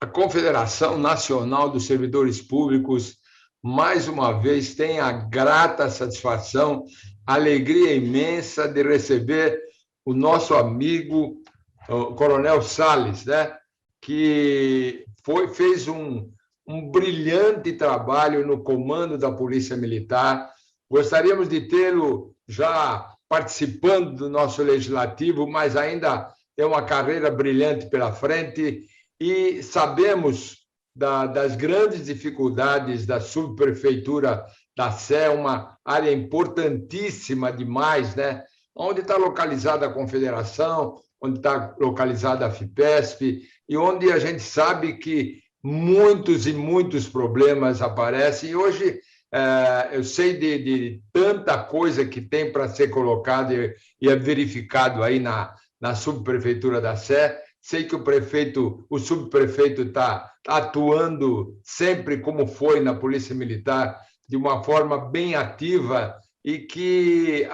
A Confederação Nacional dos Servidores Públicos, mais uma vez, tem a grata satisfação, alegria imensa de receber o nosso amigo, o Coronel Salles, né? Que fez um brilhante trabalho no comando da Polícia Militar. Gostaríamos de tê-lo já participando do nosso legislativo, mas ainda tem uma carreira brilhante pela frente e sabemos das grandes dificuldades da subprefeitura da Sé, uma área importantíssima demais, né? Onde está localizada a Confederação, onde está localizada a FIPESP, e onde a gente sabe que muitos e muitos problemas aparecem. E hoje eu sei de tanta coisa que tem para ser colocada e é verificado aí na subprefeitura da Sé. Sei que o subprefeito está atuando sempre como foi na Polícia Militar, de uma forma bem ativa e que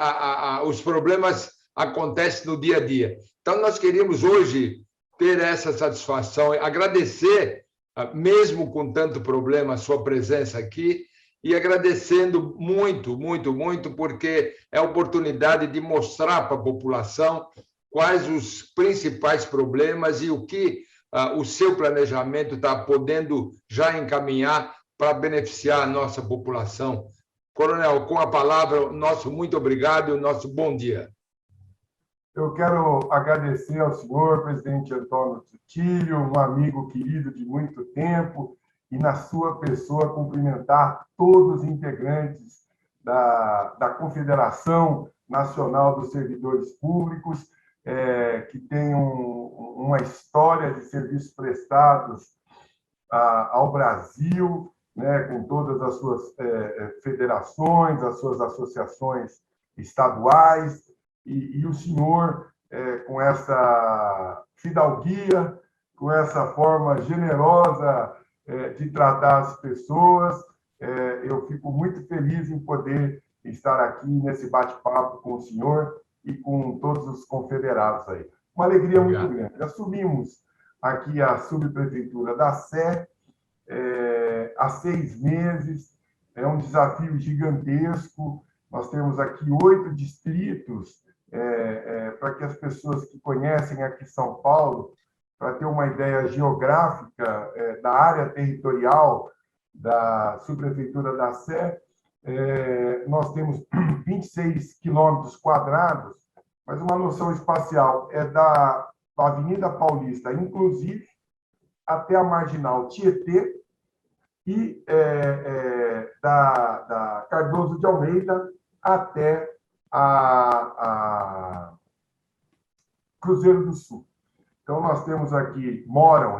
os problemas acontecem no dia a dia. Então, nós queríamos hoje ter essa satisfação, agradecer, mesmo com tanto problema, a sua presença aqui e agradecendo muito, muito, muito, porque é a oportunidade de mostrar para a população quais os principais problemas e o que o seu planejamento está podendo já encaminhar para beneficiar a nossa população. Coronel, com a palavra, nosso muito obrigado e nosso bom dia. Eu quero agradecer ao senhor, presidente Antônio Tutílio, um amigo querido de muito tempo, e na sua pessoa cumprimentar todos os integrantes da Confederação Nacional dos Servidores Públicos, que tem uma história de serviços prestados ao Brasil, né, com todas as suas federações, as suas associações estaduais, e o senhor, com essa fidalguia, com essa forma generosa de tratar as pessoas, eu fico muito feliz em poder estar aqui nesse bate-papo com o senhor e com todos os confederados aí. Uma alegria muito grande. Assumimos aqui a subprefeitura da Sé há 6 meses, é um desafio gigantesco. Nós temos aqui 8 distritos, para que as pessoas que conhecem aqui São Paulo, para ter uma ideia geográfica da área territorial da subprefeitura da Sé, nós temos 26 quilômetros quadrados, mas uma noção espacial é da Avenida Paulista, inclusive, até a Marginal Tietê, e da Cardoso de Almeida até a Cruzeiro do Sul. Então, nós temos aqui,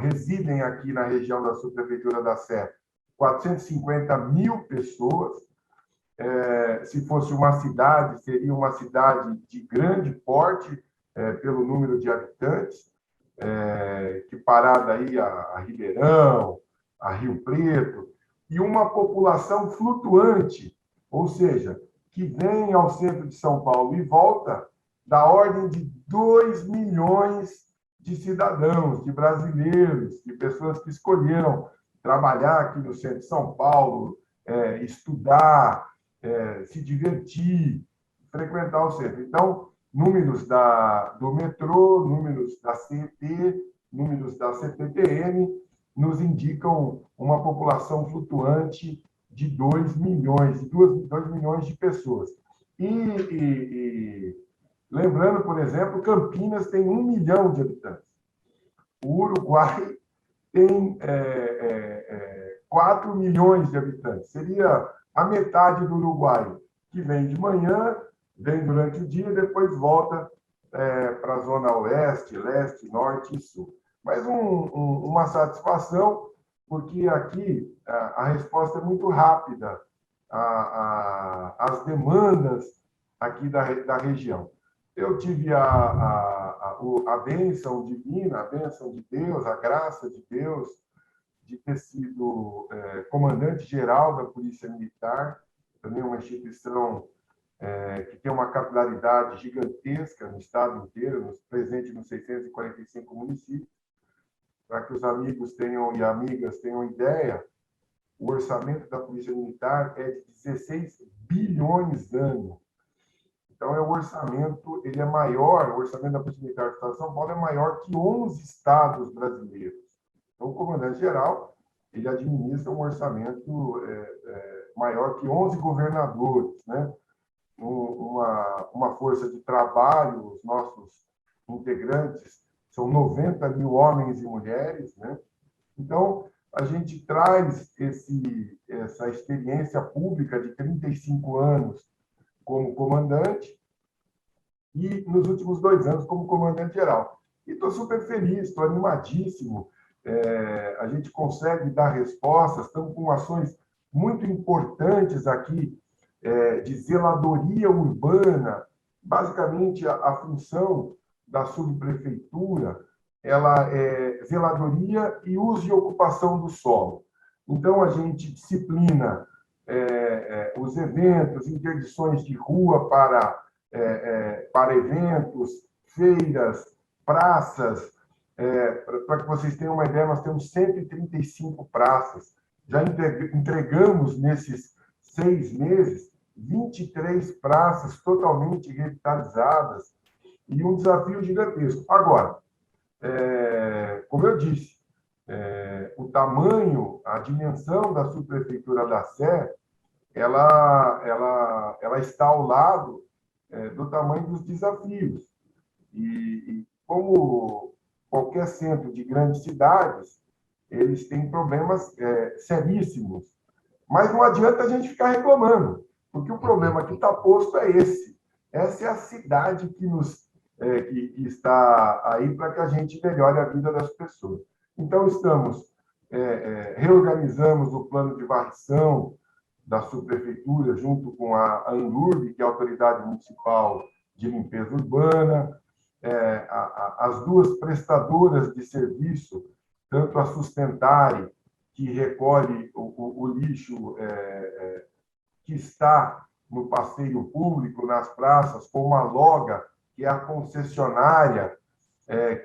residem aqui na região da subprefeitura da Sé, 450 mil pessoas. Se fosse uma cidade, seria uma cidade de grande porte, pelo número de habitantes, equiparada aí a Ribeirão, a Rio Preto, e uma população flutuante, ou seja, que vem ao centro de São Paulo e volta, da ordem de 2 milhões de cidadãos, de brasileiros, de pessoas que escolheram trabalhar aqui no centro de São Paulo, estudar, se divertir, frequentar o centro. Então, números do metrô, números da CET, números da CPTM, nos indicam uma população flutuante de 2 milhões, 2 milhões de pessoas. E lembrando, por exemplo, Campinas tem 1 milhão de habitantes. O Uruguai tem 4 milhões de habitantes. Seria a metade do Uruguai, que vem de manhã, vem durante o dia e depois volta para a zona oeste, leste, norte e sul. Mas uma satisfação, porque aqui a resposta é muito rápida às demandas aqui da região. Eu tive a bênção divina, a bênção de Deus, a graça de Deus, de ter sido comandante-geral da Polícia Militar, também uma instituição que tem uma capilaridade gigantesca no estado inteiro, presente nos 645 municípios. para que os amigos tenham e amigas tenham ideia, o orçamento da Polícia Militar é de 16 bilhões ano. Então, o orçamento, ele é maior, o orçamento da Polícia Militar do Estado de São Paulo é maior que 11 estados brasileiros. Então, o comandante-geral, ele administra um orçamento maior que 11 governadores, né? Uma força de trabalho, os nossos integrantes são 90 mil homens e mulheres, né? Então, a gente traz essa experiência pública de 35 anos como comandante e nos últimos 2 anos como comandante-geral. E estou super feliz, estou animadíssimo. A gente consegue dar respostas, estamos com ações muito importantes aqui de zeladoria urbana. Basicamente, a função da subprefeitura ela é zeladoria e uso e ocupação do solo. Então, a gente disciplina os eventos, interdições de rua para eventos, feiras, praças. Para que vocês tenham uma ideia, nós temos 135 praças. Já entregamos, nesses 6 meses, 23 praças totalmente revitalizadas e um desafio gigantesco. Agora, como eu disse, o tamanho, a dimensão da subprefeitura da Sé, ela está ao lado do tamanho dos desafios. E como qualquer centro de grandes cidades, eles têm problemas seríssimos. Mas não adianta a gente ficar reclamando, porque o problema que está posto é esse. Essa é a cidade que está aí para que a gente melhore a vida das pessoas. Então, reorganizamos o plano de varrição da subprefeitura, junto com a ANLURB, que é a Autoridade Municipal de Limpeza Urbana, as duas prestadoras de serviço, tanto a Sustentare, que recolhe o lixo que está no passeio público, nas praças, como a Loga, que é a concessionária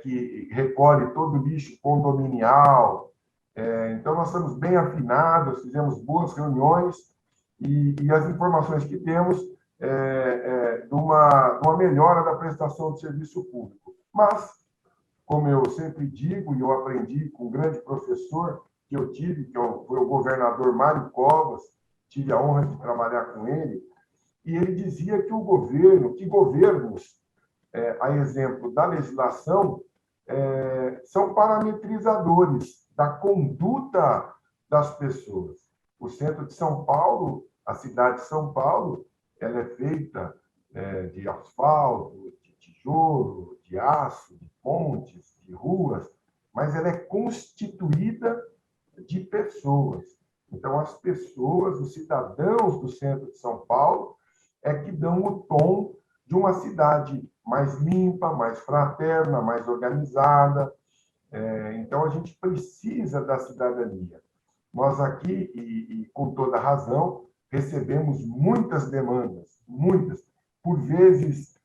que recolhe todo o lixo condominial. Então, nós estamos bem afinados, fizemos boas reuniões e as informações que temos de uma melhora da prestação de serviço público. Mas, como eu sempre digo, e eu aprendi com um grande professor que eu tive, foi o governador Mário Covas, tive a honra de trabalhar com ele, e ele dizia que governos, a exemplo da legislação, são parametrizadores da conduta das pessoas. O centro de São Paulo, a cidade de São Paulo, ela é feita de asfalto, de tijolo, de aço, de pontes, de ruas, mas ela é constituída de pessoas. Então, as pessoas, os cidadãos do centro de São Paulo, é que dão o tom de uma cidade mais limpa, mais fraterna, mais organizada. Então, a gente precisa da cidadania. Nós aqui, e com toda razão, recebemos muitas demandas, muitas, por vezes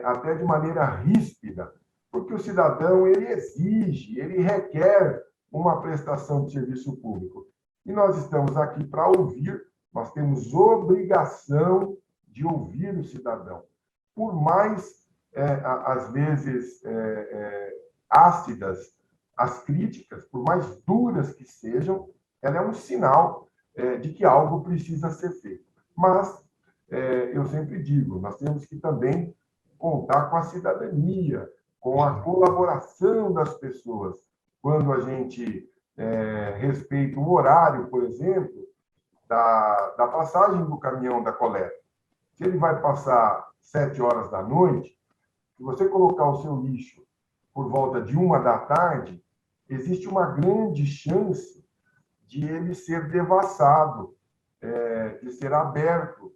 até de maneira ríspida, porque o cidadão ele exige, ele requer uma prestação de serviço público. E nós estamos aqui para ouvir, nós temos obrigação de ouvir o cidadão. Por mais, às vezes, ácidas as críticas, por mais duras que sejam, ela é um sinal de que algo precisa ser feito. Mas, eu sempre digo, nós temos que também contar com a cidadania, com a colaboração das pessoas. Quando a gente respeita o horário, por exemplo, da passagem do caminhão da coleta. Se ele vai passar 7 horas da noite, se você colocar o seu lixo por volta de 1 da tarde, existe uma grande chance de ele ser devassado, de ser aberto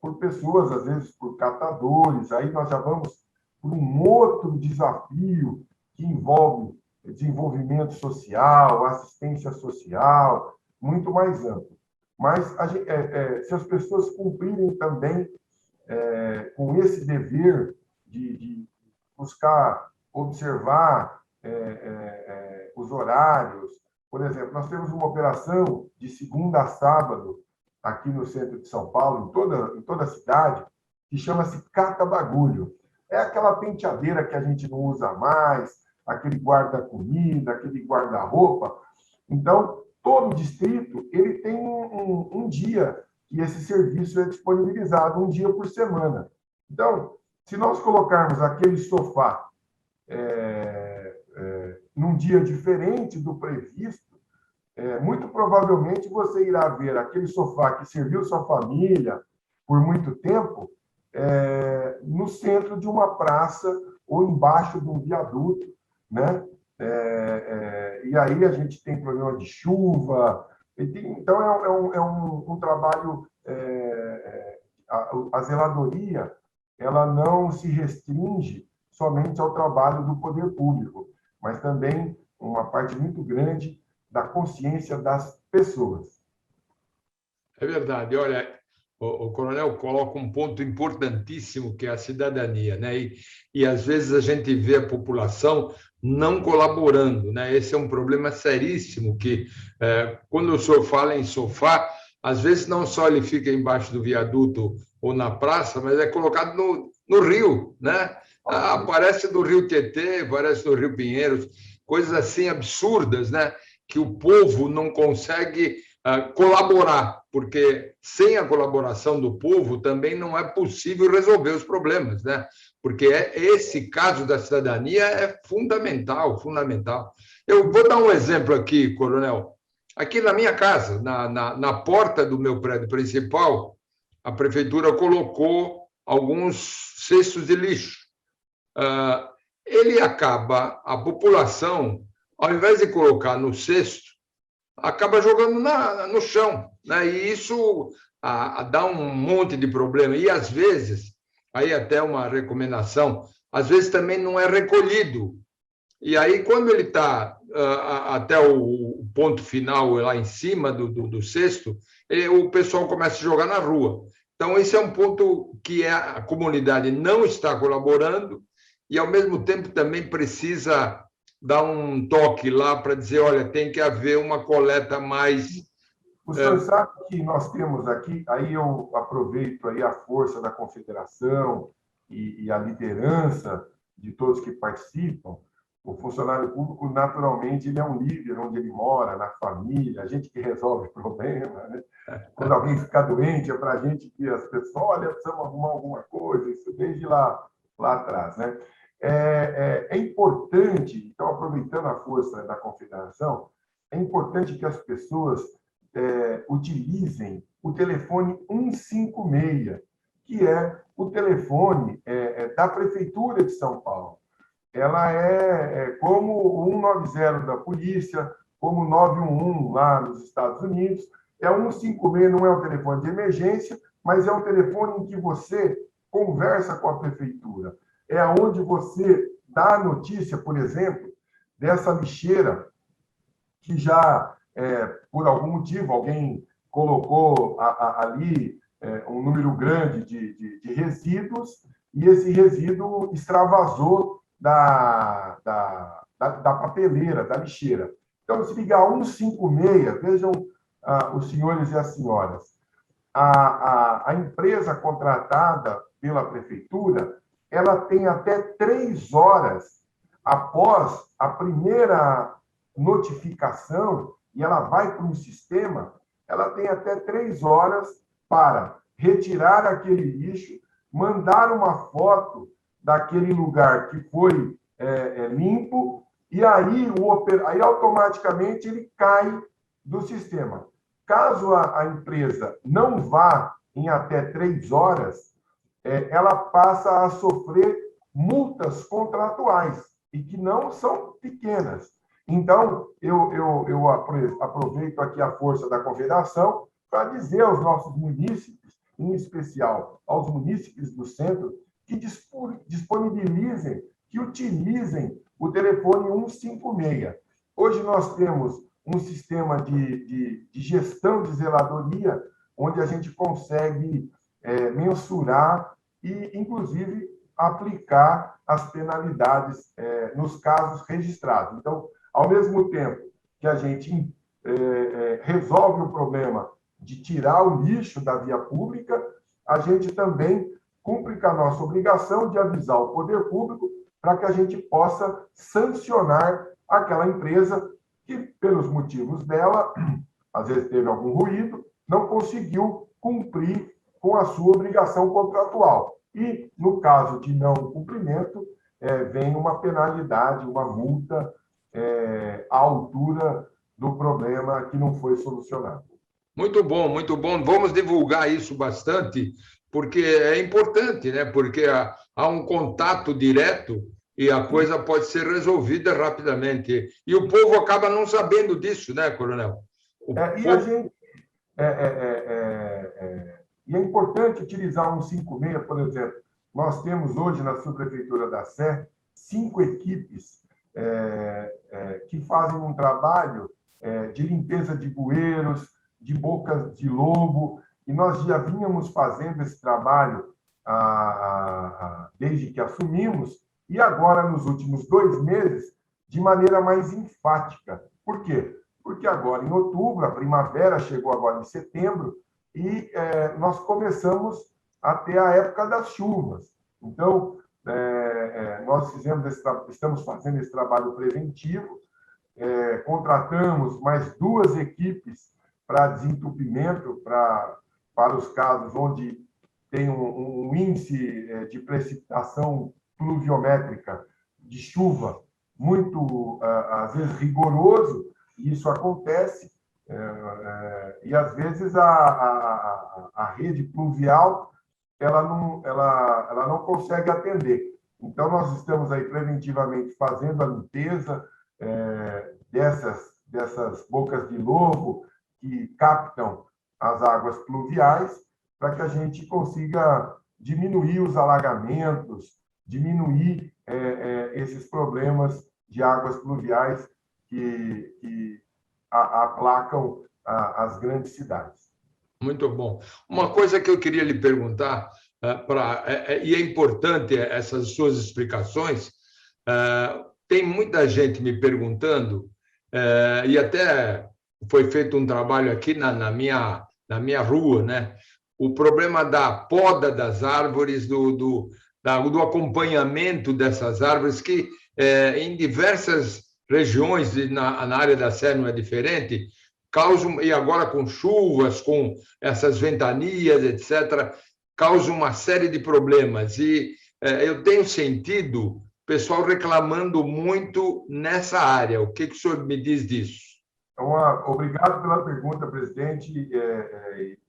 por pessoas, às vezes por catadores. Aí nós já vamos por um outro desafio que envolve desenvolvimento social, assistência social, muito mais amplo. Mas se as pessoas cumprirem também com esse dever de buscar observar os horários. Por exemplo, nós temos uma operação de segunda a sábado aqui no centro de São Paulo, em toda a cidade, que chama-se Cata Bagulho. É aquela penteadeira que a gente não usa mais, aquele guarda-comida, aquele guarda-roupa. Então, todo distrito ele tem um dia que esse serviço é disponibilizado, um dia por semana. Então, se nós colocarmos aquele sofá num dia diferente do previsto, muito provavelmente você irá ver aquele sofá que serviu sua família por muito tempo no centro de uma praça ou embaixo de um viaduto, né? E aí a gente tem problema de chuva. Então, é um trabalho... a zeladoria ela não se restringe somente ao trabalho do poder público, mas também uma parte muito grande da consciência das pessoas. É verdade. Olha, o coronel coloca um ponto importantíssimo, que é a cidadania, né? E às vezes a gente vê a população não colaborando, né? Esse é um problema seríssimo, que quando o senhor fala em sofá, às vezes não só ele fica embaixo do viaduto ou na praça, mas é colocado no rio, né? Aparece no Rio Tietê, aparece no Rio Pinheiros, coisas assim absurdas, né? Que o povo não consegue colaborar, porque sem a colaboração do povo também não é possível resolver os problemas, né? Porque esse caso da cidadania é fundamental, fundamental. Eu vou dar um exemplo aqui, coronel. Aqui na minha casa, na porta do meu prédio principal, a prefeitura colocou alguns cestos de lixo. Ele acaba, a população, ao invés de colocar no cesto, acaba jogando no chão, né? E isso dá um monte de problema. E, às vezes, aí até uma recomendação, às vezes também não é recolhido. E aí, quando ele está até o ponto final, lá em cima do cesto, o pessoal começa a jogar na rua. Então, esse é um ponto que a comunidade não está colaborando e, ao mesmo tempo, também precisa dar um toque lá para dizer, olha, tem que haver uma coleta mais... O senhor sabe que nós temos aqui, aí eu aproveito aí a força da confederação e a liderança de todos que participam. O funcionário público, naturalmente, ele é um líder onde ele mora, na família, a gente que resolve problema, né? Quando alguém fica doente, é para a gente que as pessoas, olha, precisamos arrumar alguma coisa, isso desde lá atrás, né? É importante, então, aproveitando a força da confederação, é importante que as pessoas utilizem o telefone 156, que é o telefone da Prefeitura de São Paulo. Ela é como o 190 da polícia, como o 911 lá nos Estados Unidos. É o 156, não é um telefone de emergência, mas é um telefone em que você conversa com a prefeitura. É onde você dá a notícia, por exemplo, dessa lixeira que já, por algum motivo, alguém colocou ali um número grande de resíduos e esse resíduo extravasou da papeleira, da lixeira. Então, se ligar 156, vejam os senhores e as senhoras, a empresa contratada pela prefeitura, ela tem até 3 horas após a primeira notificação, e ela vai para um sistema, ela tem até 3 horas para retirar aquele lixo, mandar uma foto daquele lugar que foi limpo, e aí automaticamente ele cai do sistema. Caso a empresa não vá em até 3 horas, ela passa a sofrer multas contratuais, e que não são pequenas. Então, eu aproveito aqui a força da confederação para dizer aos nossos munícipes, em especial aos munícipes do centro, que disponibilizem, que utilizem o telefone 156. Hoje nós temos um sistema de gestão de zeladoria, onde a gente consegue mensurar e, inclusive, aplicar as penalidades nos casos registrados. Então, ao mesmo tempo que a gente resolve o problema de tirar o lixo da via pública, a gente também cumpre com a nossa obrigação de avisar o poder público para que a gente possa sancionar aquela empresa que, pelos motivos dela, às vezes teve algum ruído, não conseguiu cumprir com a sua obrigação contratual. E, no caso de não cumprimento, vem uma penalidade, uma multa à altura do problema que não foi solucionado. Muito bom, muito bom. Vamos divulgar isso bastante, porque é importante, né? Porque há um contato direto e a coisa pode ser resolvida rapidamente. E o povo acaba não sabendo disso, né, Coronel? E é importante utilizar um 56, por exemplo. Nós temos hoje na subprefeitura da Sé 5 equipes que fazem um trabalho de limpeza de bueiros, de bocas de lobo, e nós já vínhamos fazendo esse trabalho desde que assumimos, e agora, nos últimos 2 meses, de maneira mais enfática. Por quê? Porque agora, em outubro, a primavera chegou agora em setembro, e nós começamos a ter a época das chuvas. Então, nós estamos fazendo esse trabalho preventivo, contratamos mais 2 equipes para desentupimento, para os casos onde tem um índice de precipitação pluviométrica de chuva muito, às vezes, rigoroso, e isso acontece, e às vezes a rede pluvial ela não consegue atender. Então, nós estamos aí preventivamente fazendo a limpeza dessas bocas de lobo que captam as águas pluviais, para que a gente consiga diminuir os alagamentos, diminuir esses problemas de águas pluviais que aplacam as grandes cidades. Muito bom. Uma coisa que eu queria lhe perguntar, e é importante essas suas explicações, tem muita gente me perguntando, e até foi feito um trabalho aqui na minha rua, né? O problema da poda das árvores, do acompanhamento dessas árvores, que em diversas regiões, na área da Sé não é diferente, causam, e agora com chuvas, com essas ventanias, etc., causam uma série de problemas. E eu tenho sentido o pessoal reclamando muito nessa área. O que o senhor me diz disso? Obrigado pela pergunta, presidente.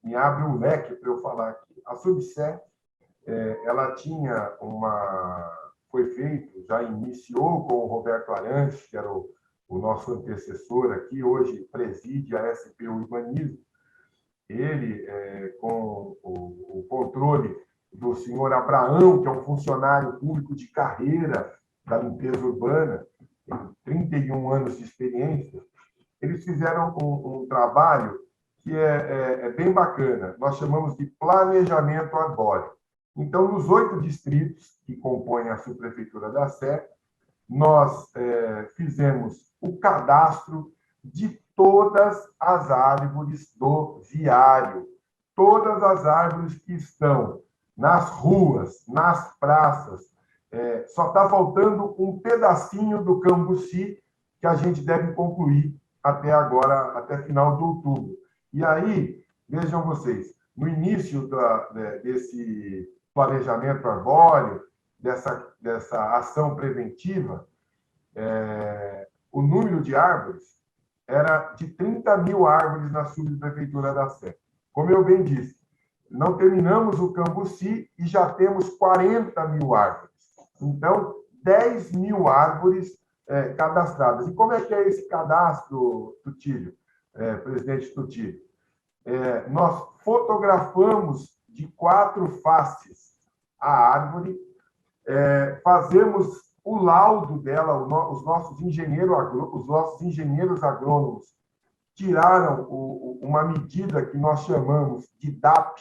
Me abre um leque para eu falar aqui. A Subsé, ela tinha foi feito, já iniciou com o Roberto Arantes, que era o nosso antecessor aqui, hoje preside a SP Urbanismo. Ele, com o controle do senhor Abraão, que é um funcionário público de carreira da limpeza urbana, tem 31 anos de experiência, eles fizeram um trabalho que é bem bacana. Nós chamamos de planejamento arbóreo. Então, nos 8 distritos que compõem a subprefeitura da Sé, nós fizemos o cadastro de todas as árvores do viário, todas as árvores que estão nas ruas, nas praças. Só está faltando um pedacinho do Cambuci que a gente deve concluir até agora, até final de outubro. E aí, vejam vocês, no início desse planejamento arbóreo, dessa ação preventiva, o número de árvores era de 30 mil árvores na subprefeitura da Sé. Como eu bem disse, não terminamos o Cambuci e já temos 40 mil árvores. Então, 10 mil árvores cadastradas. E como é que é esse cadastro, Tutílio, presidente Tutílio? Nós fotografamos de 4 faces a árvore, fazemos o laudo dela, os nossos engenheiros agrônomos tiraram uma medida que nós chamamos de DAP,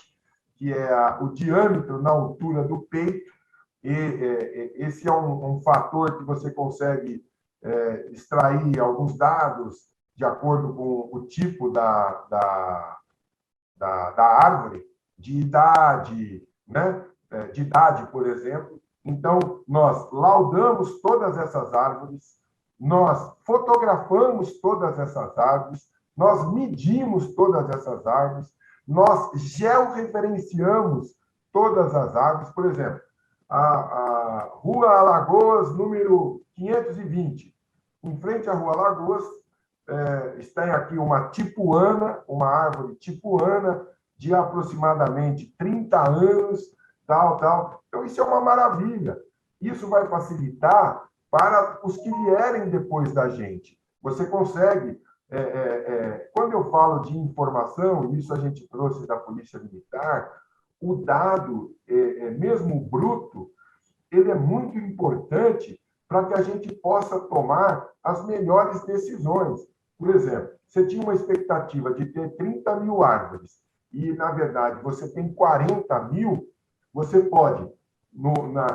que é o diâmetro na altura do peito, esse é um fator que você consegue extrair alguns dados de acordo com o tipo da árvore, de idade, né? De idade, por exemplo. Então, nós laudamos todas essas árvores, nós fotografamos todas essas árvores, nós medimos todas essas árvores, nós georreferenciamos todas as árvores. Por exemplo, a Rua Alagoas, número 520. Em frente à Rua Alagoas, está aqui uma tipuana, uma árvore tipuana, de aproximadamente 30 anos, tal. Então, isso é uma maravilha. Isso vai facilitar para os que vierem depois da gente. Você consegue... quando eu falo de informação, isso a gente trouxe da Polícia Militar, o dado, mesmo bruto, ele é muito importante para que a gente possa tomar as melhores decisões. Por exemplo, você tinha uma expectativa de ter 30 mil árvores e, na verdade, você tem 40 mil, você pode,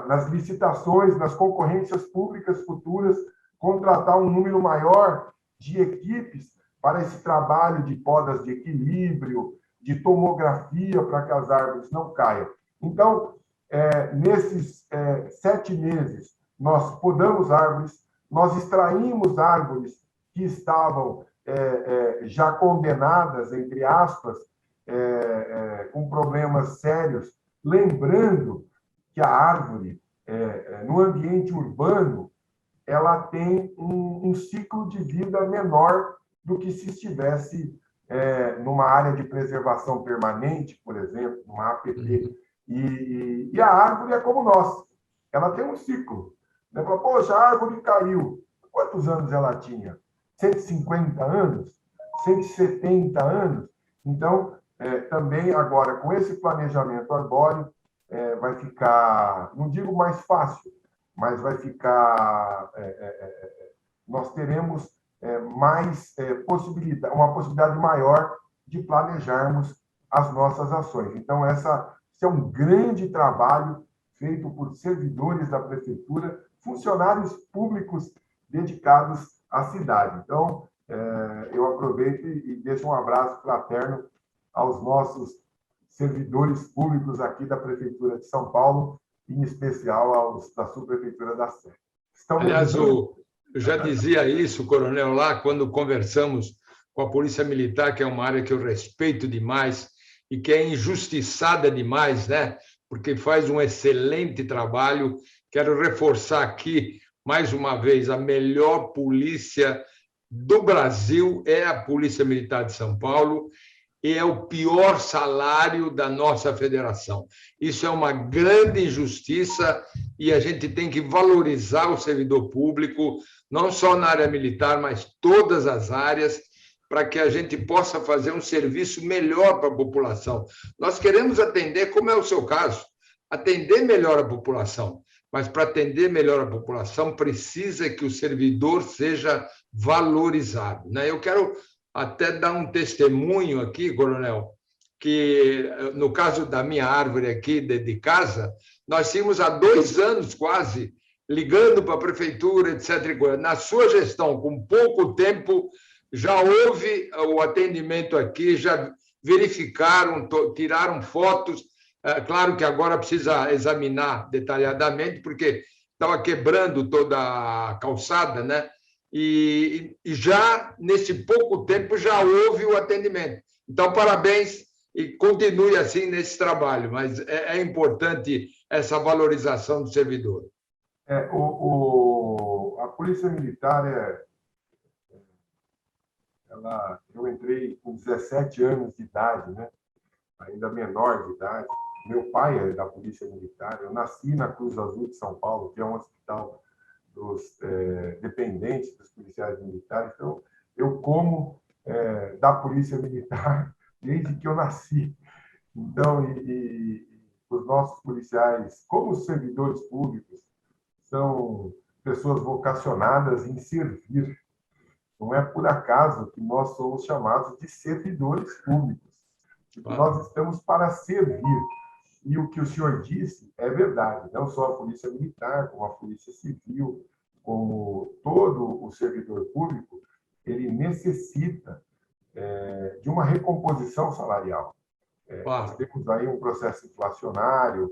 nas licitações, nas concorrências públicas futuras, contratar um número maior de equipes para esse trabalho de podas de equilíbrio, de tomografia, para que as árvores não caiam. Então, nesses 7 meses, nós podamos árvores, nós extraímos árvores que estavam já condenadas, entre aspas, com problemas sérios, lembrando que a árvore, no ambiente urbano, ela tem um ciclo de vida menor do que se estivesse numa área de preservação permanente, por exemplo, numa APP. E a árvore é como nós, ela tem um ciclo. Né? Poxa, a árvore caiu. Quantos anos ela tinha? 150 anos? 170 anos? Então, também agora, com esse planejamento arbóreo, vai ficar, não digo mais fácil, mas vai ficar... nós teremos mais possibilidade, uma possibilidade maior de planejarmos as nossas ações. Então, esse é um grande trabalho feito por servidores da prefeitura, funcionários públicos dedicados à cidade. Então, eu aproveito e deixo um abraço fraterno aos nossos servidores públicos aqui da Prefeitura de São Paulo, em especial da subprefeitura da Sé. Aliás, eu já dizia isso, coronel, lá quando conversamos com a Polícia Militar, que é uma área que eu respeito demais e que é injustiçada demais, né? Porque faz um excelente trabalho. Quero reforçar aqui, mais uma vez, a melhor polícia do Brasil é a Polícia Militar de São Paulo, e é o pior salário da nossa federação. Isso é uma grande injustiça e a gente tem que valorizar o servidor público, não só na área militar, mas todas as áreas, para que a gente possa fazer um serviço melhor para a população. Nós queremos atender, como é o seu caso, atender melhor a população, mas para atender melhor a população precisa que o servidor seja valorizado, né? Eu quero até dar um testemunho aqui, coronel, que no caso da minha árvore aqui de casa, nós tínhamos há 2 anos quase ligando para a prefeitura, etc. Na sua gestão, com pouco tempo, já houve o atendimento aqui, já verificaram, tiraram fotos. Claro que agora precisa examinar detalhadamente, porque estava quebrando toda a calçada, né? E já, nesse pouco tempo, já houve o atendimento. Então, parabéns e continue assim nesse trabalho, mas é importante essa valorização do servidor. A Polícia Militar, eu entrei com 17 anos de idade, né? Ainda menor de idade. Meu pai é da Polícia Militar, eu nasci na Cruz Azul de São Paulo, que é um hospital dos dependentes dos policiais militares. Então, eu como da Polícia Militar desde que eu nasci. Então, os nossos policiais, como os servidores públicos, são pessoas vocacionadas em servir. Não é por acaso que nós somos chamados de servidores públicos. Nós estamos para servir. E o que o senhor disse é verdade, não só a Polícia Militar, como a Polícia Civil, como todo o servidor público, ele necessita de uma recomposição salarial. Nós Claro. temos aí um processo inflacionário,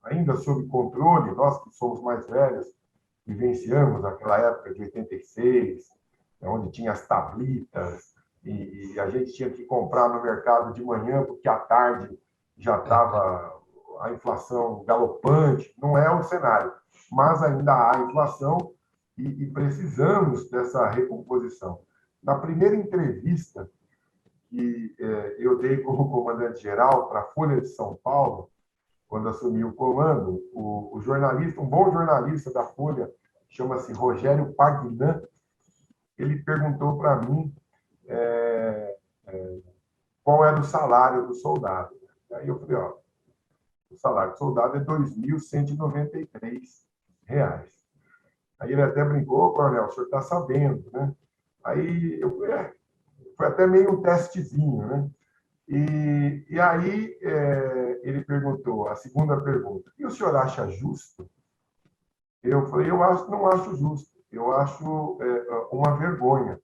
ainda sob controle, nós que somos mais velhos, vivenciamos aquela época de 86, onde tinha as tablitas, e a gente tinha que comprar no mercado de manhã, porque à tarde já estava a inflação galopante. Não é o cenário, mas ainda há inflação e precisamos dessa recomposição. Na primeira entrevista que eu dei como comandante-geral para a Folha de São Paulo, quando assumi o comando, o jornalista, um bom jornalista da Folha, chama-se Rogério Pagnan, ele perguntou para mim qual era o salário do soldado. Aí eu falei, ó, o salário do soldado é R$ 2.193. Aí ele até brincou, coronel, o senhor está sabendo, né? Aí eu falei, foi até meio um testezinho, né? E aí ele perguntou, a segunda pergunta, e o senhor acha justo? Eu falei, não acho justo, eu acho uma vergonha.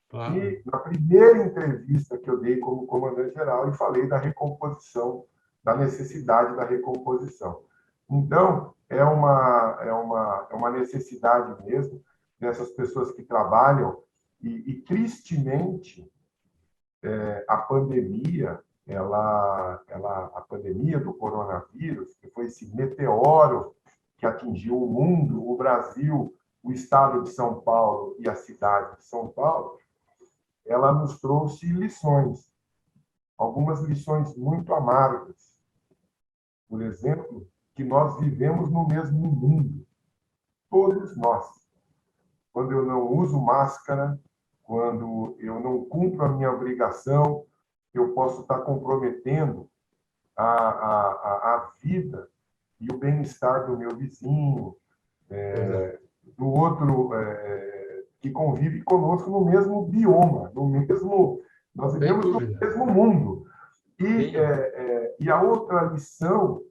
Claro. E na primeira entrevista que eu dei como comandante-geral, eu falei da recomposição, da necessidade da recomposição. Então, é uma necessidade mesmo dessas pessoas que trabalham, e tristemente, a pandemia, a pandemia do coronavírus, que foi esse meteoro que atingiu o mundo, o Brasil, o estado de São Paulo e a cidade de São Paulo, ela nos trouxe lições, algumas lições muito amargas. Por exemplo, que nós vivemos no mesmo mundo, todos nós. Quando eu não uso máscara, quando eu não cumpro a minha obrigação, eu posso estar comprometendo a vida e o bem-estar do meu vizinho, do outro que convive conosco no mesmo bioma, nós Sem vivemos no dúvida. mesmo mundo. Sim. E a outra lição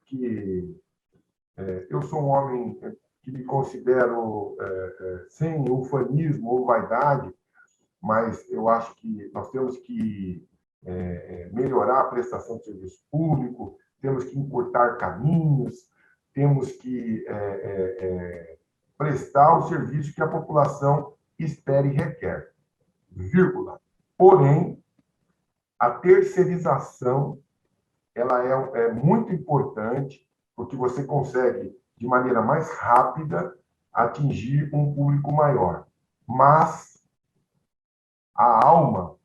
que eu sou um homem que me considero sem ufanismo ou vaidade, mas eu acho que nós temos que melhorar a prestação de serviço público, temos que encurtar caminhos, temos que prestar o serviço que a população espera e requer, vírgula. Porém, a terceirização ela é muito importante, porque você consegue, de maneira mais rápida, atingir um público maior. Mas a alma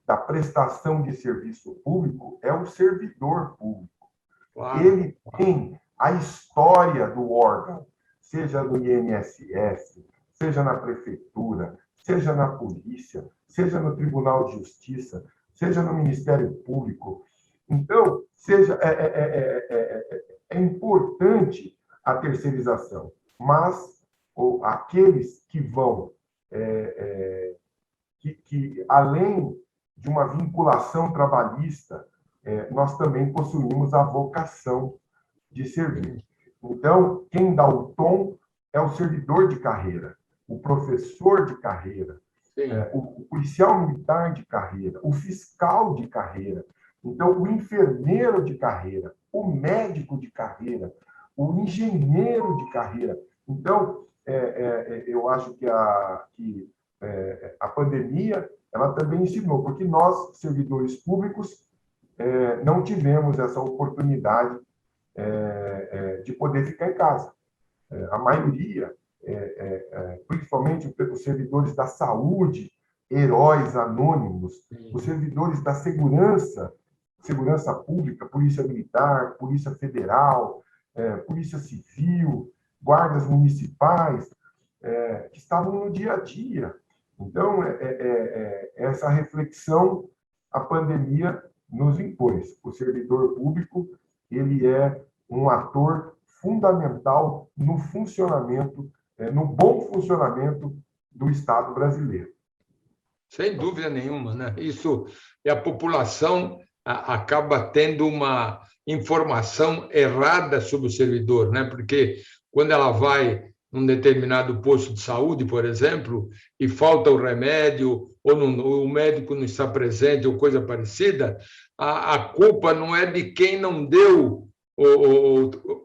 da prestação de serviço público é o servidor público. Claro. Ele tem a história do órgão, seja no INSS, seja na prefeitura, seja na polícia, seja no Tribunal de Justiça, seja no Ministério Público. Então, é importante a terceirização, mas aqueles que vão, que além de uma vinculação trabalhista, nós também possuímos a vocação de servir. Então, quem dá o tom é o servidor de carreira, o professor de carreira, o policial militar de carreira, o fiscal de carreira. Então, o enfermeiro de carreira, o médico de carreira, o engenheiro de carreira. Então, eu acho que a pandemia ela também ensinou, porque nós, servidores públicos, não tivemos essa oportunidade de poder ficar em casa. A maioria, principalmente os servidores da saúde, heróis anônimos, os servidores da segurança pública, Polícia Militar, Polícia Federal, Polícia Civil, guardas municipais, que estavam no dia a dia. Então, essa reflexão a pandemia nos impôs. O servidor público ele é um ator fundamental no funcionamento, no bom funcionamento do Estado brasileiro. Sem dúvida nenhuma, né? Isso, e a população acaba tendo uma informação errada sobre o servidor, né? Porque quando ela vai num determinado posto de saúde, por exemplo, e falta o remédio, ou o médico não está presente, ou coisa parecida, a culpa não é de quem não deu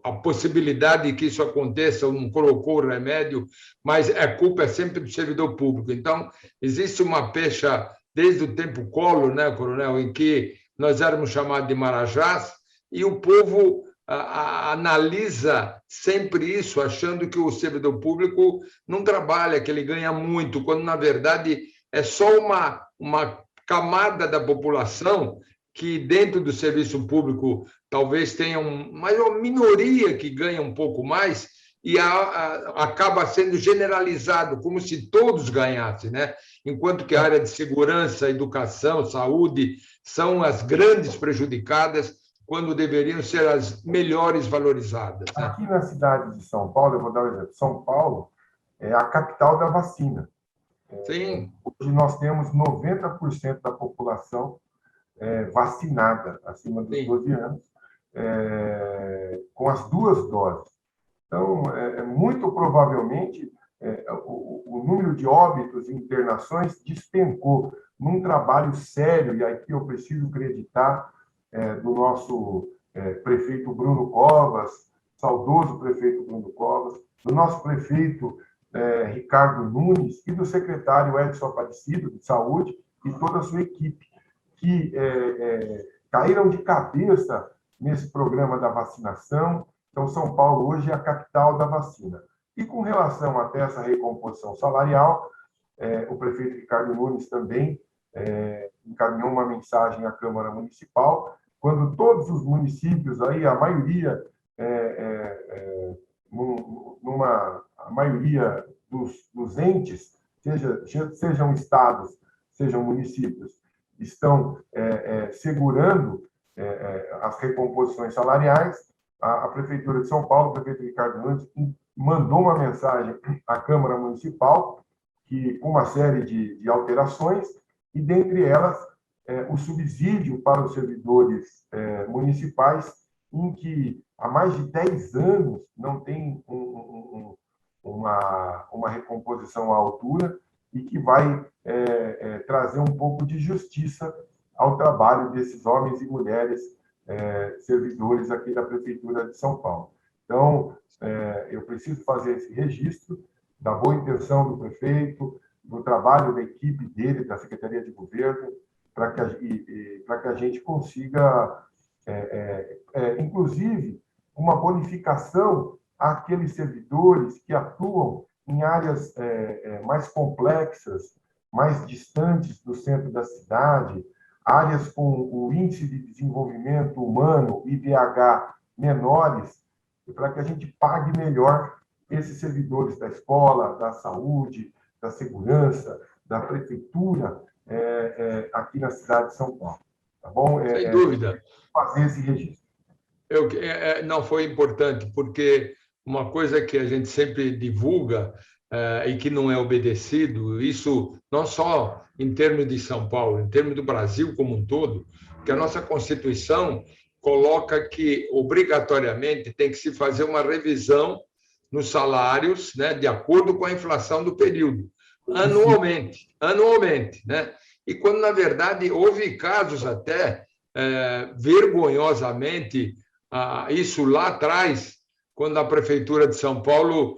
a possibilidade de que isso aconteça, ou não colocou o remédio, mas a culpa é sempre do servidor público. Então, existe uma pecha desde o tempo Collor, né, coronel, em que nós éramos chamados de marajás, e o povo analisa sempre isso, achando que o servidor público não trabalha, que ele ganha muito, quando, na verdade, é só uma camada da população que, dentro do serviço público, talvez tenha uma minoria que ganha um pouco mais e acaba sendo generalizado, como se todos ganhassem, né? Enquanto que a área de segurança, educação, saúde são as grandes prejudicadas, quando deveriam ser as melhores valorizadas, né? Aqui na cidade de São Paulo, eu vou dar um exemplo. São Paulo é a capital da vacina. Sim. Hoje nós temos 90% da população vacinada, acima dos 12 anos, com as 2 doses. Então, muito provavelmente, o número de óbitos e internações despencou num trabalho sério, e aqui eu preciso acreditar do nosso prefeito Bruno Covas, saudoso prefeito Bruno Covas, do nosso prefeito Ricardo Nunes e do secretário Edson Aparecido, de Saúde, e toda a sua equipe, que caíram de cabeça nesse programa da vacinação. Então, São Paulo hoje é a capital da vacina. E com relação até essa recomposição salarial, o prefeito Ricardo Nunes também encaminhou uma mensagem à Câmara Municipal, quando todos os municípios, aí, a maioria, a maioria dos entes, sejam estados, sejam municípios, estão segurando as recomposições salariais, a Prefeitura de São Paulo, o prefeito Ricardo Nunes, mandou uma mensagem à Câmara Municipal, com uma série de alterações, e dentre elas, o subsídio para os servidores municipais, em que há mais de 10 anos não tem uma recomposição à altura, e que vai trazer um pouco de justiça ao trabalho desses homens e mulheres servidores aqui da Prefeitura de São Paulo. Então, eu preciso fazer esse registro da boa intenção do prefeito, do trabalho da equipe dele, da Secretaria de Governo, para que a gente consiga, inclusive, uma bonificação àqueles servidores que atuam em áreas mais complexas, mais distantes do centro da cidade, áreas com o índice de desenvolvimento humano, IDH, menores, para que a gente pague melhor esses servidores da escola, da saúde, da segurança, da prefeitura, aqui na cidade de São Paulo. Tá bom? Sem dúvida. Fazer esse registro. Não, foi importante, porque uma coisa que a gente sempre divulga e que não é obedecido, isso não só em termos de São Paulo, em termos do Brasil como um todo, que a nossa Constituição coloca que, obrigatoriamente, tem que se fazer uma revisão nos salários, né, de acordo com a inflação do período, anualmente, né? E quando, na verdade, houve casos até, vergonhosamente, isso lá atrás, quando a Prefeitura de São Paulo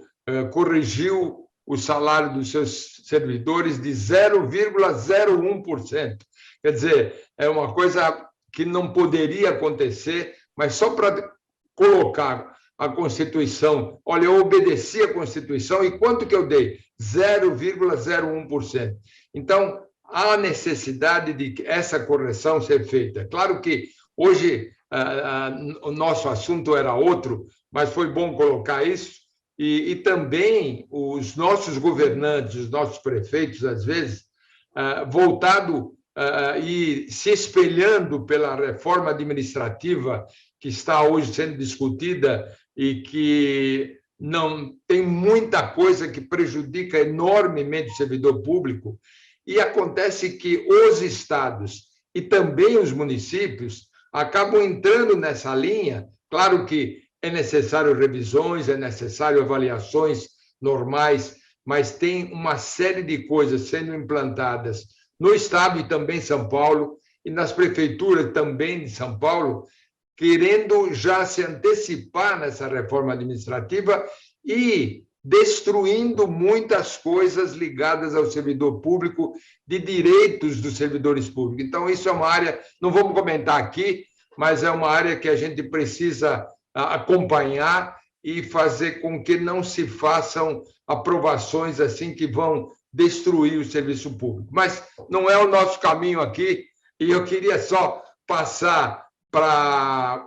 corrigiu o salário dos seus servidores de 0,01%. Quer dizer, é uma coisa que não poderia acontecer, mas só para colocar a Constituição. Olha, eu obedeci a Constituição e quanto que eu dei? 0,01%. Então, há necessidade de essa correção ser feita. Claro que hoje o nosso assunto era outro, mas foi bom colocar isso. E também os nossos governantes, os nossos prefeitos, às vezes, voltado e se espelhando pela reforma administrativa que está hoje sendo discutida e que não tem muita coisa que prejudica enormemente o servidor público, e acontece que os estados e também os municípios acabam entrando nessa linha. Claro que é necessário revisões, é necessário avaliações normais, mas tem uma série de coisas sendo implantadas no Estado e também em São Paulo, e nas prefeituras também de São Paulo, querendo já se antecipar nessa reforma administrativa e destruindo muitas coisas ligadas ao servidor público, de direitos dos servidores públicos. Então, isso é uma área, não vamos comentar aqui, mas é uma área que a gente precisa acompanhar e fazer com que não se façam aprovações assim que vão destruir o serviço público. Mas não é o nosso caminho aqui, e eu queria só passar para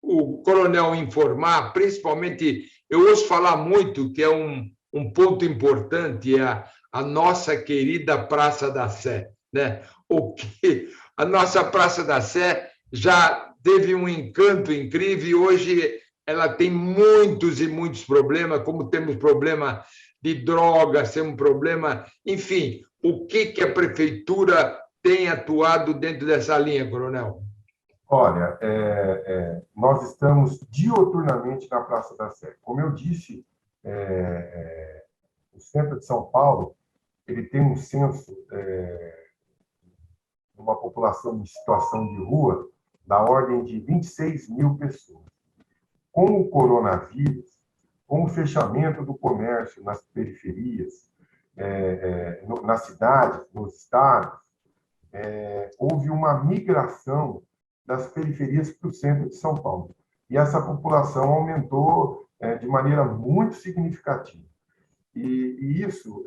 o coronel informar, principalmente, eu ouço falar muito que é um ponto importante, é a nossa querida Praça da Sé, né? O que a nossa Praça da Sé já teve um encanto incrível e hoje ela tem muitos e muitos problemas, como temos problema de drogas, temos problema, enfim, o que a prefeitura tem atuado dentro dessa linha, coronel? Olha, nós estamos diuturnamente na Praça da Sé. Como eu disse, o centro de São Paulo ele tem um censo de uma população em situação de rua da ordem de 26 mil pessoas. Com o coronavírus, com o fechamento do comércio nas periferias, nas cidades, nos estados, houve uma migração das periferias para o centro de São Paulo. E essa população aumentou de maneira muito significativa. E isso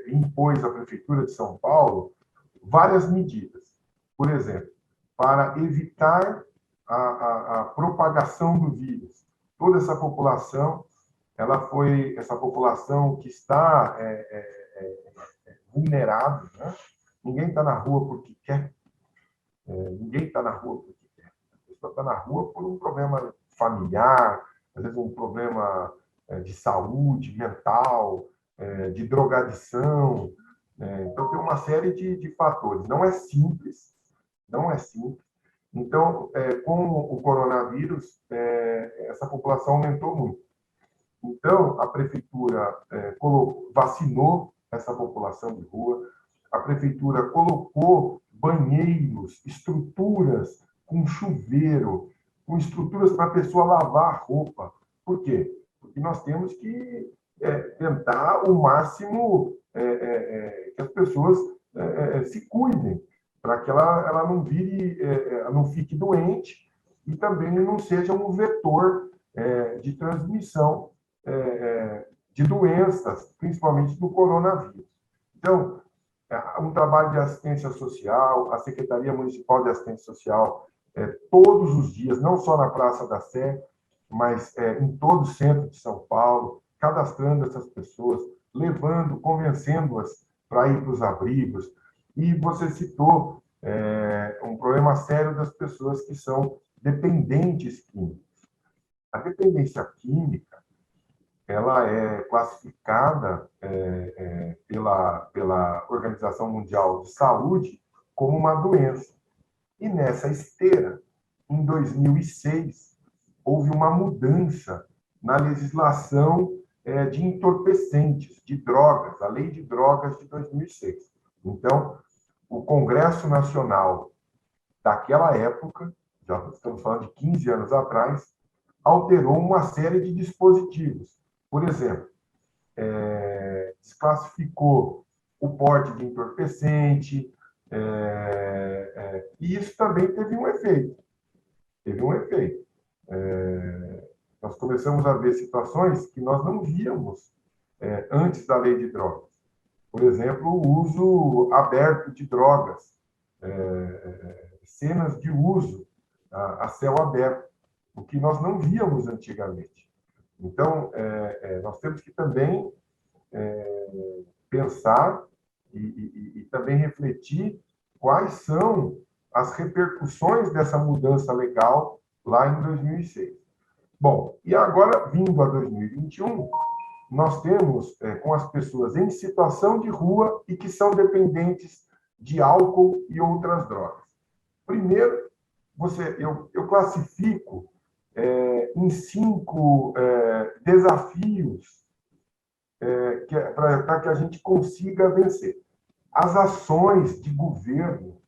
impôs à Prefeitura de São Paulo várias medidas. Por exemplo, para evitar a propagação do vírus. Toda essa população, essa população que está vulnerável, né? Ninguém está na rua porque quer, ninguém está na rua porque quer. A pessoa está na rua por um problema familiar, às vezes um problema de saúde mental, de drogadição. Então, tem uma série de fatores. Não é simples, não é simples. Então, com o coronavírus, essa população aumentou muito. Então, a prefeitura vacinou essa população de rua, a prefeitura colocou banheiros, estruturas com chuveiro, com estruturas para a pessoa lavar roupa. Por quê? Porque nós temos que tentar o máximo que as pessoas se cuidem, para que ela não vire, não fique doente e também não seja um vetor de transmissão de doenças, principalmente do coronavírus. Então, um trabalho de assistência social, a Secretaria Municipal de Assistência Social, todos os dias, não só na Praça da Sé, mas em todo o centro de São Paulo, cadastrando essas pessoas, levando, convencendo-as para ir para os abrigos. E você citou um problema sério das pessoas que são dependentes químicos. A dependência química ela é classificada pela Organização Mundial de Saúde como uma doença. E nessa esteira, em 2006, houve uma mudança na legislação de entorpecentes, de drogas, a Lei de Drogas de 2006. Então, o Congresso Nacional daquela época, já estamos falando de 15 anos atrás, alterou uma série de dispositivos. Por exemplo, desclassificou o porte de entorpecente, e isso também teve um efeito. Nós começamos a ver situações que nós não víamos antes da lei de drogas. Por exemplo, o uso aberto de drogas, cenas de uso a céu aberto, o que nós não víamos antigamente. Então, nós temos que também pensar e também refletir quais são as repercussões dessa mudança legal lá em 2006. Bom, e agora, vindo a 2021, nós temos com as pessoas em situação de rua e que são dependentes de álcool e outras drogas. Primeiro, eu classifico em 5 desafios para que a gente consiga vencer. As ações de governo,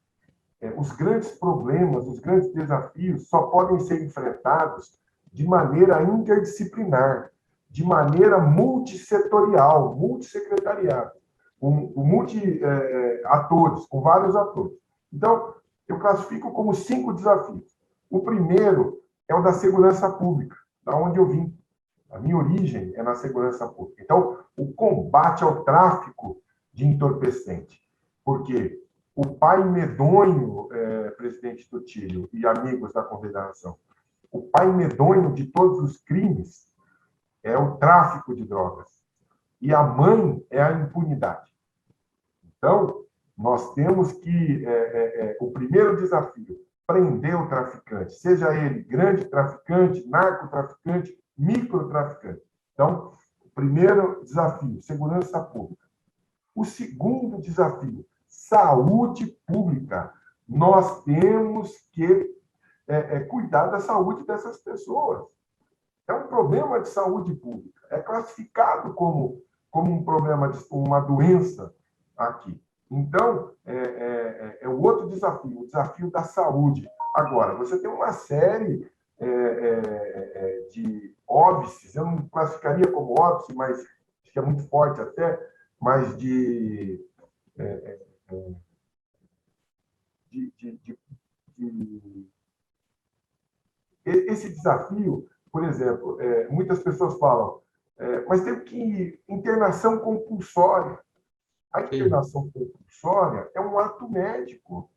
os grandes problemas, os grandes desafios só podem ser enfrentados de maneira interdisciplinar, de maneira multissetorial, multissecretariado, com multi-atores, com vários atores. Então, eu classifico como 5 desafios. O primeiro é o da segurança pública, da onde eu vim. A minha origem é na segurança pública. Então, o combate ao tráfico de entorpecente. Porque o pai medonho, presidente Tutílio e amigos da Confederação, o pai medonho de todos os crimes é o tráfico de drogas. E a mãe é a impunidade. Então, nós temos que... o primeiro desafio, prender o traficante, seja ele grande traficante, narcotraficante, microtraficante. Então, o primeiro desafio, segurança pública. O segundo desafio, saúde pública. Nós temos que cuidar da saúde dessas pessoas. É um problema de saúde pública. É classificado como um problema, uma doença aqui. Então, é o outro desafio, o desafio da saúde. Agora, você tem uma série de óbices, eu não classificaria como óbice, mas acho que é muito forte até, mas esse desafio, por exemplo, muitas pessoas falam, mas tem que internação compulsória. A internação compulsória é um ato médico.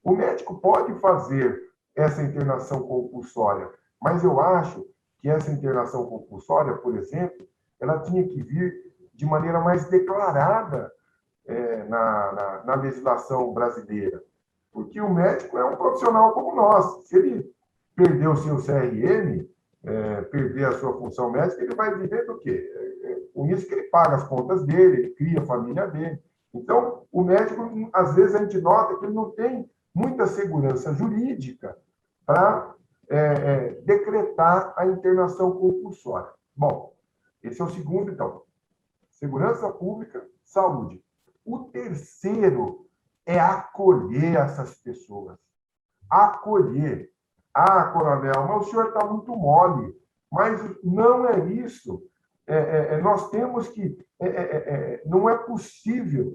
O médico pode fazer essa internação compulsória, mas eu acho que essa internação compulsória, por exemplo, ela tinha que vir de maneira mais declarada na legislação brasileira, porque o médico é um profissional como nós. Se ele perder o seu CRM, perder a sua função médica, ele vai viver do quê? Com isso que ele paga as contas dele, ele cria a família dele. Então, o médico, às vezes, a gente nota que ele não tem muita segurança jurídica para decretar a internação compulsória. Bom, esse é o segundo, então. Segurança pública, saúde. O terceiro é acolher essas pessoas. Acolher. Ah, coronel, mas o senhor está muito mole. Mas não é isso. Nós temos que... não é possível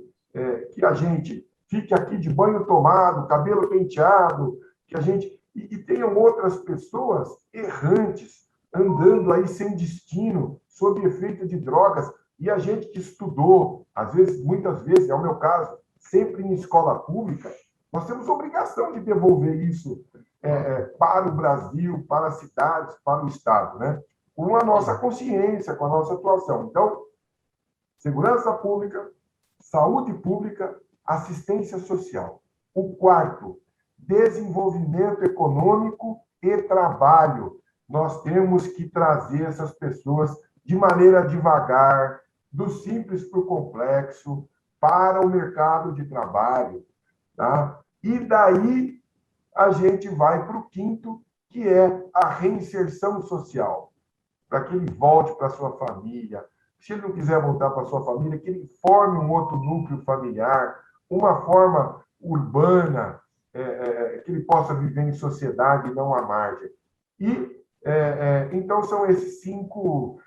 que a gente fique aqui de banho tomado, cabelo penteado, que a gente... E tenham outras pessoas errantes, andando aí sem destino, sob efeito de drogas, e a gente que estudou, às vezes, muitas vezes, é o meu caso, sempre em escola pública, nós temos obrigação de devolver isso para o Brasil, para as cidades, para o Estado, né? Com a nossa consciência, com a nossa atuação. Então, segurança pública, saúde pública, assistência social. O quarto, desenvolvimento econômico e trabalho. Nós temos que trazer essas pessoas de maneira devagar, do simples para o complexo, para o mercado de trabalho. Tá? E daí a gente vai para o quinto, que é a reinserção social, para que ele volte para a sua família. Se ele não quiser voltar para a sua família, que ele forme um outro núcleo familiar, uma forma urbana, que ele possa viver em sociedade e não à margem. E, então, são esses 5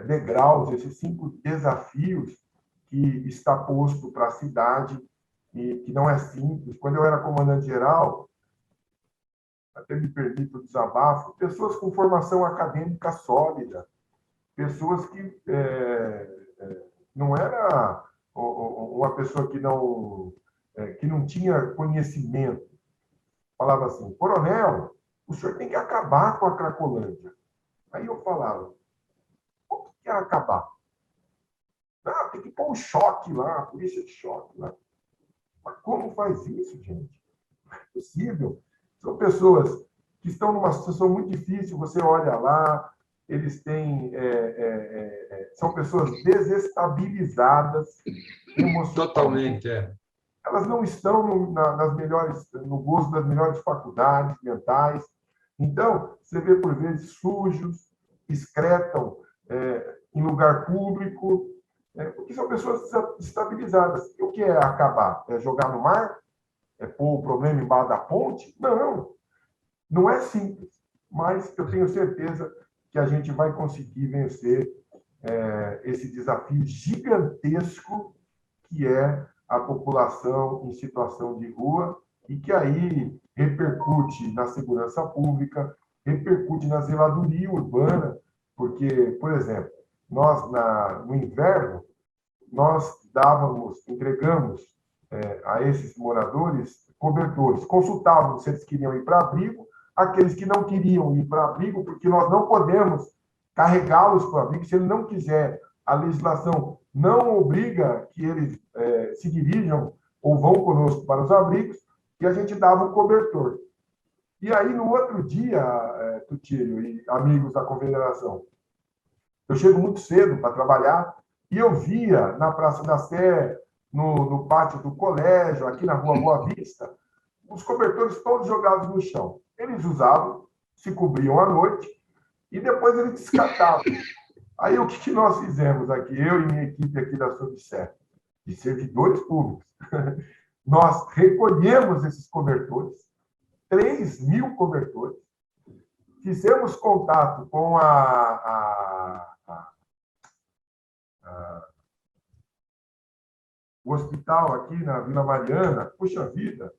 degraus, esses 5 desafios que está posto para a cidade e que não é simples. Quando eu era comandante-geral, até me permito o desabafo, pessoas com formação acadêmica sólida, pessoas que não era uma pessoa que não tinha conhecimento. Falava assim, coronel, o senhor tem que acabar com a Cracolândia. Aí eu falava, como que é acabar? Ah, tem que pôr um choque lá, a polícia de choque lá. Mas como faz isso, gente? Não é possível. São pessoas que estão numa situação muito difícil, você olha lá, eles têm... são pessoas desestabilizadas emocionalmente. Totalmente, elas não estão no gosto das melhores faculdades mentais. Então, você vê, por vezes, sujos, excretam em lugar público, porque são pessoas desestabilizadas. E o que é acabar? É jogar no mar? É pôr o problema embaixo da ponte? Não, não é simples, mas eu tenho certeza que a gente vai conseguir vencer esse desafio gigantesco que é a população em situação de rua e que aí repercute na segurança pública, repercute na zeladoria urbana, porque, por exemplo, nós, no inverno, nós entregamos a esses moradores cobertores, consultávamos se eles queriam ir para abrigo, aqueles que não queriam ir para abrigo, porque nós não podemos carregá-los para abrigo, se ele não quiser, a legislação não obriga que eles se dirijam ou vão conosco para os abrigos, e a gente dava um cobertor. E aí, no outro dia, Tutílio e amigos da Confederação, eu chego muito cedo para trabalhar e eu via na Praça da Sé, no pátio do colégio, aqui na Rua Boa Vista, os cobertores todos jogados no chão. Eles usavam, se cobriam à noite e depois eles descartavam. Aí, o que nós fizemos aqui, eu e minha equipe aqui da Subsec, de servidores públicos, nós recolhemos esses cobertores, 3.000 cobertores, fizemos contato com o hospital aqui na Vila Mariana. Puxa vida,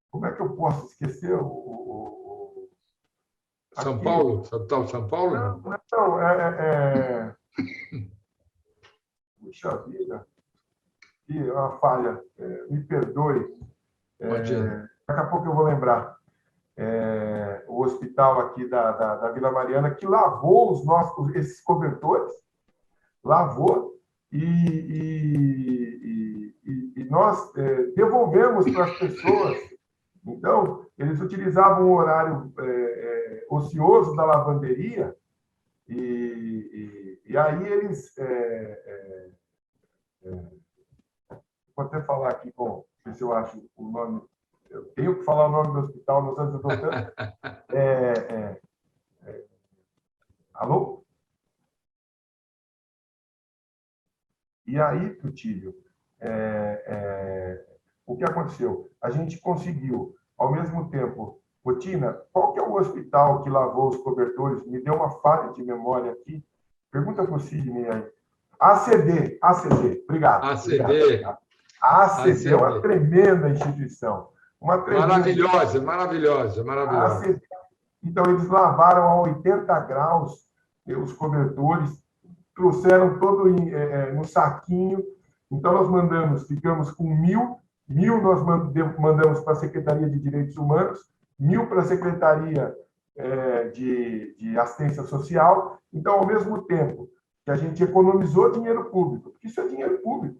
como é que eu posso esquecer São Paulo? São Paulo? Não. Puxa vida, que é uma falha, me perdoe. Daqui a pouco eu vou lembrar. O hospital aqui da Vila Mariana, que lavou esses cobertores, lavou, e nós devolvemos para as pessoas. Então, eles utilizavam o horário ocioso da lavanderia, e aí eles... vou até falar aqui, ver se eu acho o nome... Eu tenho que falar o nome do hospital, não sei se eu estou tendo. Alô? E aí, Tutílio, o que aconteceu? A gente conseguiu, ao mesmo tempo... Rotina, qual que é o hospital que lavou os cobertores? Me deu uma falha de memória aqui. Pergunta para o Sidney aí. ACD, obrigado. ACD. Obrigado. A ACD é uma tremenda instituição. Maravilhosa. Então, eles lavaram a 80 graus os cobertores, trouxeram todo no saquinho. Então, nós ficamos com 1.000 nós mandamos para a Secretaria de Direitos Humanos, 1.000 para a Secretaria de Assistência Social. Então, ao mesmo tempo que a gente economizou dinheiro público, porque isso é dinheiro público,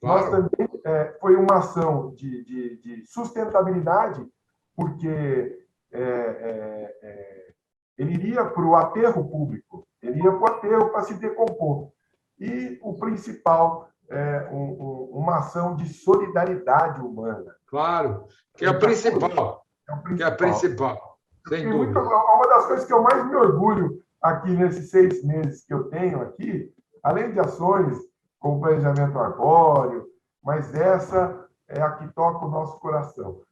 Nós também foi uma ação de sustentabilidade, porque ele iria para o aterro público, ele ia para o aterro para se decompor. E o principal é uma ação de solidariedade humana. Claro, que é a principal. Que é a principal, sem dúvida. Uma das coisas que eu mais me orgulho aqui nesses 6 meses que eu tenho aqui, além de ações como planejamento arbóreo, mas essa é a que toca o nosso coração.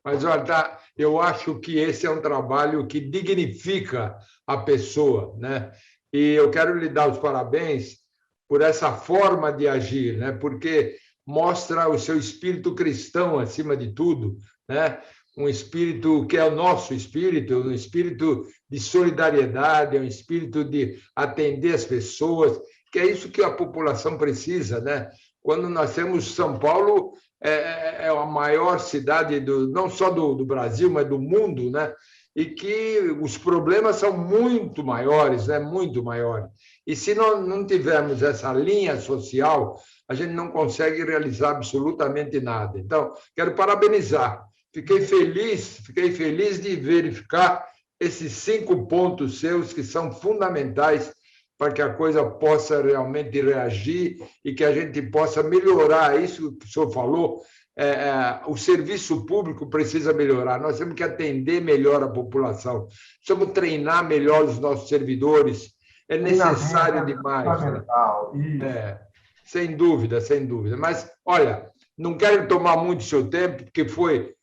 Mas, olha, eu acho que esse é um trabalho que dignifica a pessoa, né? E eu quero lhe dar os parabéns por essa forma de agir, né? Porque mostra o seu espírito cristão acima de tudo, né? Um espírito que é o nosso espírito, um espírito de solidariedade, um espírito de atender as pessoas, que é isso que a população precisa, né? Quando nós temos São Paulo, é a maior cidade não só do Brasil, mas do mundo, né? E que os problemas são muito maiores, né? Muito maiores. E se não tivermos essa linha social, a gente não consegue realizar absolutamente nada. Então, quero parabenizar. Fiquei feliz de verificar esses 5 pontos seus que são fundamentais para que a coisa possa realmente reagir e que a gente possa melhorar isso que o senhor falou. O serviço público precisa melhorar, nós temos que atender melhor a população, precisamos treinar melhor os nossos servidores, é necessário demais. Né? Sem dúvida, sem dúvida. Mas, olha, não quero tomar muito do seu tempo, porque foi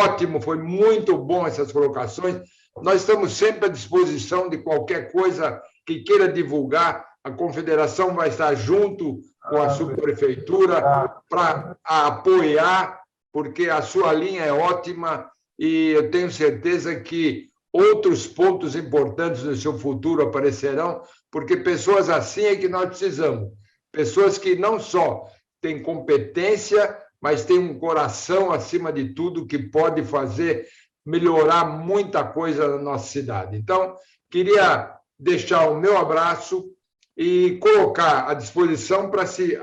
ótimo, foi muito bom essas colocações. Nós estamos sempre à disposição de qualquer coisa que queira divulgar. A Confederação vai estar junto com a subprefeitura para apoiar, porque a sua linha é ótima e eu tenho certeza que outros pontos importantes do seu futuro aparecerão, porque pessoas assim é que nós precisamos. Pessoas que não só têm competência, mas têm um coração, acima de tudo, que pode fazer melhorar muita coisa na nossa cidade. Então, queria deixar o meu abraço e colocar à disposição para se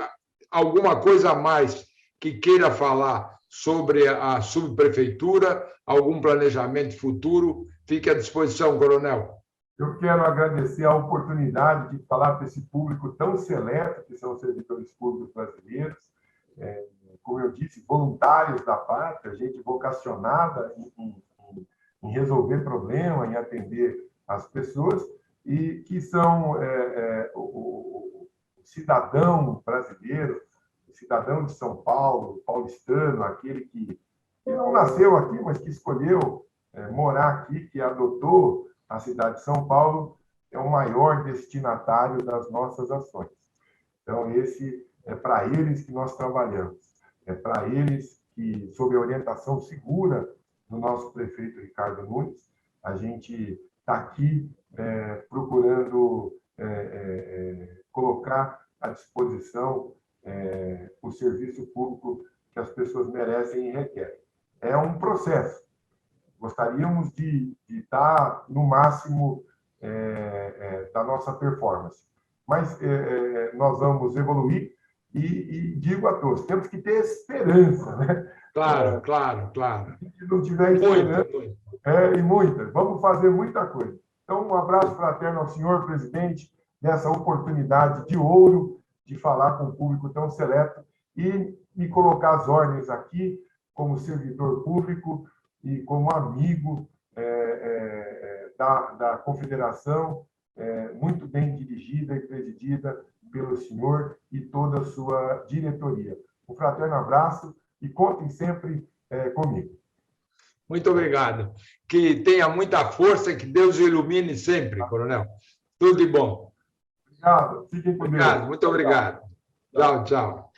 alguma coisa a mais que queira falar sobre a subprefeitura, algum planejamento futuro, fique à disposição, coronel. Eu quero agradecer a oportunidade de falar para esse público tão seleto, que são os servidores públicos brasileiros, como eu disse, voluntários da pátria, gente vocacionada em resolver problemas, em atender as pessoas, e que são o cidadão brasileiro, o cidadão de São Paulo, paulistano, aquele que não nasceu aqui, mas que escolheu morar aqui, que adotou a cidade de São Paulo, é o maior destinatário das nossas ações. Então, esse é para eles que nós trabalhamos. É para eles que, sob a orientação segura do nosso prefeito Ricardo Nunes, a gente está aqui procurando colocar à disposição o serviço público que as pessoas merecem e requerem. É um processo. Gostaríamos de estar no máximo da nossa performance. Mas nós vamos evoluir e digo a todos, temos que ter esperança, né? Claro. Se não tiver esperança, e muitas, vamos fazer muita coisa. Então, um abraço fraterno ao senhor presidente, dessa oportunidade de ouro de falar com um público tão seleto e me colocar as ordens aqui como servidor público e como amigo da Confederação, muito bem dirigida e presidida pelo senhor e toda a sua diretoria. Um fraterno abraço e contem sempre comigo. Muito obrigado. Que tenha muita força, que Deus o ilumine sempre, coronel. Tudo de bom. Obrigado. Fiquem com Deus. Muito obrigado. Tchau.